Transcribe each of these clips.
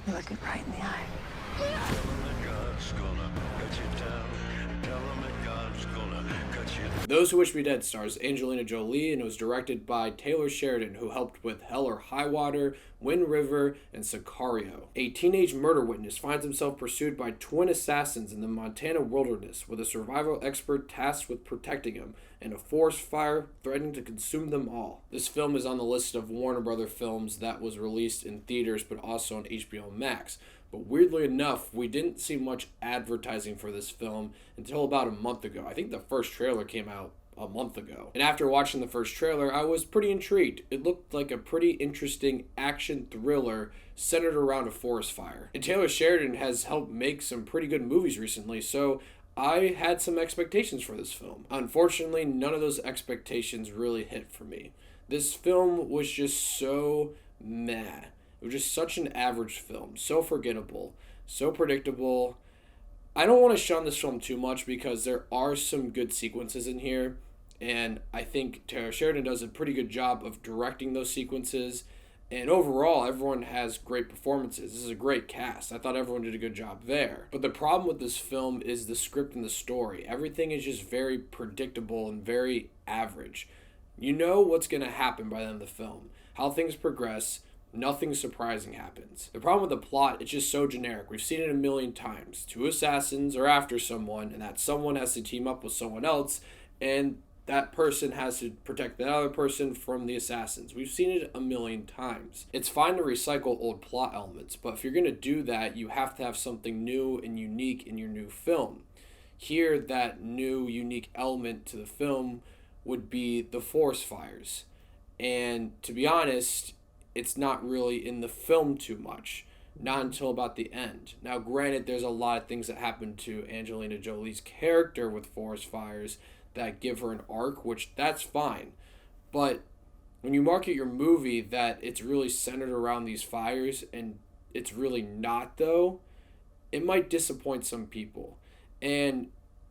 You're looking right in the eye. Those Who Wish Me Dead stars Angelina Jolie and was directed by Taylor Sheridan, who helped with Hell or High Water, Wind River, and Sicario. A teenage murder witness finds himself pursued by twin assassins in the Montana wilderness, with a survival expert tasked with protecting him, and a forest fire threatening to consume them all. This film is on the list of Warner Brother films that was released in theaters but also on HBO Max. But weirdly enough, we didn't see much advertising for this film until about a month ago. I think the first trailer came out a month ago. And after watching the first trailer, I was pretty intrigued. It looked like a pretty interesting action thriller centered around a forest fire. And Taylor Sheridan has helped make some pretty good movies recently, so I had some expectations for this film. Unfortunately, none of those expectations really hit for me. This film was just so meh. It was just such an average film, so forgettable, so predictable. I don't want to shun this film too much because there are some good sequences in here, and I think Taylor Sheridan does a pretty good job of directing those sequences. And overall, everyone has great performances. This is a great cast. I thought everyone did a good job there. But the problem with this film is the script and the story. Everything is just very predictable and very average. You know what's going to happen by the end of the film, how things progress. Nothing surprising happens. The problem with the plot, it's just so generic. We've seen it a million times. Two assassins are after someone, and that someone has to team up with someone else, and that person has to protect that other person from the assassins. We've seen it a million times. It's fine to recycle old plot elements, but if you're going to do that, you have to have something new and unique in your new film. Here, that new, unique element to the film would be the forest fires. And to be honest, it's not really in the film too much, not until about the end. Now, granted, there's a lot of things that happen to Angelina Jolie's character with forest fires that give her an arc, which that's fine. But when you market your movie that it's really centered around these fires and it's really not, though, it might disappoint some people. And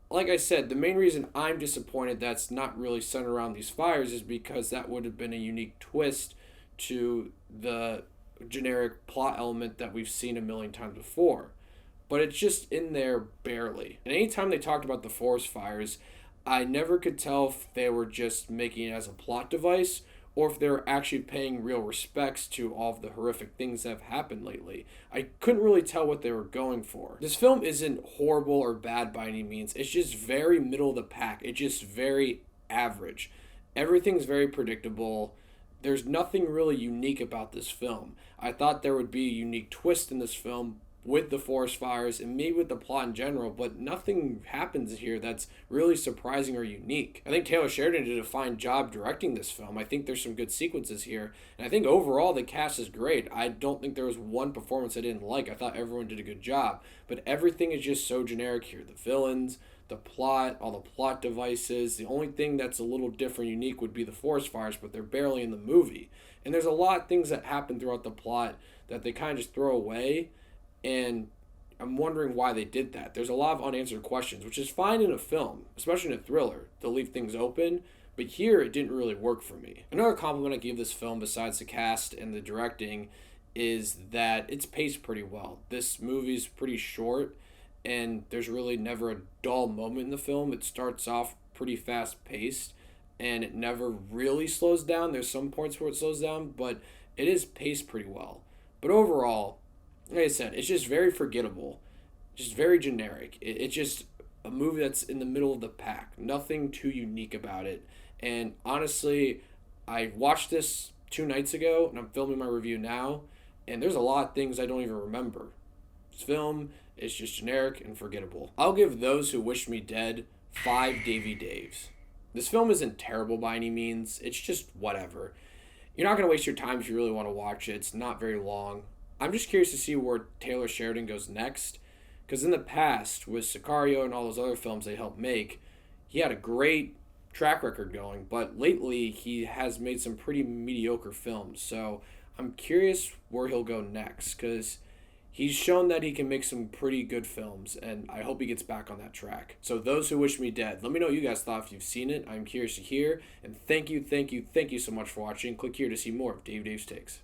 like I said, the main reason I'm disappointed that's not really centered around these fires is because that would have been a unique twist to the generic plot element that we've seen a million times before. But it's just in there barely. And anytime they talked about the forest fires, I never could tell if they were just making it as a plot device or if they were actually paying real respects to all of the horrific things that have happened lately. I couldn't really tell what they were going for. This film isn't horrible or bad by any means. It's just very middle of the pack. It's just very average. Everything's very predictable. There's nothing really unique about this film. I thought there would be a unique twist in this film with the forest fires and maybe with the plot in general, but nothing happens here that's really surprising or unique. I think Taylor Sheridan did a fine job directing this film. I think there's some good sequences here, and I think overall the cast is great. I don't think there was one performance I didn't like. I thought everyone did a good job, but everything is just so generic here. The villains, the plot, all the plot devices. The only thing that's a little different, unique would be the forest fires, but they're barely in the movie. And there's a lot of things that happen throughout the plot that they kind of just throw away, and I'm wondering why they did that. There's a lot of unanswered questions, which is fine in a film, especially in a thriller, to leave things open, but here it didn't really work for me. Another compliment I give this film, besides the cast and the directing, is that it's paced pretty well. This movie's pretty short, and there's really never a dull moment in the film. It starts off pretty fast paced and it never really slows down. There's some points where it slows down, but it is paced pretty well. But overall, like I said, it's just very forgettable, just very generic. It's just a movie that's in the middle of the pack. Nothing too unique about it. And honestly, I watched this 2 nights ago and I'm filming my review now, and there's a lot of things I don't even remember. This film is just generic and forgettable. I'll give Those Who Wish Me Dead 5 Davy Daves. This film isn't terrible by any means. It's just whatever. You're not going to waste your time if you really want to watch it. It's not very long. I'm just curious to see where Taylor Sheridan goes next, because in the past, with Sicario and all those other films they helped make, he had a great track record going, but lately he has made some pretty mediocre films. So I'm curious where he'll go next, because he's shown that he can make some pretty good films, and I hope he gets back on that track. So Those Who Wish Me Dead. Let me know what you guys thought if you've seen it. I'm curious to hear. And thank you so much for watching. Click here to see more of Dave Dave's Takes.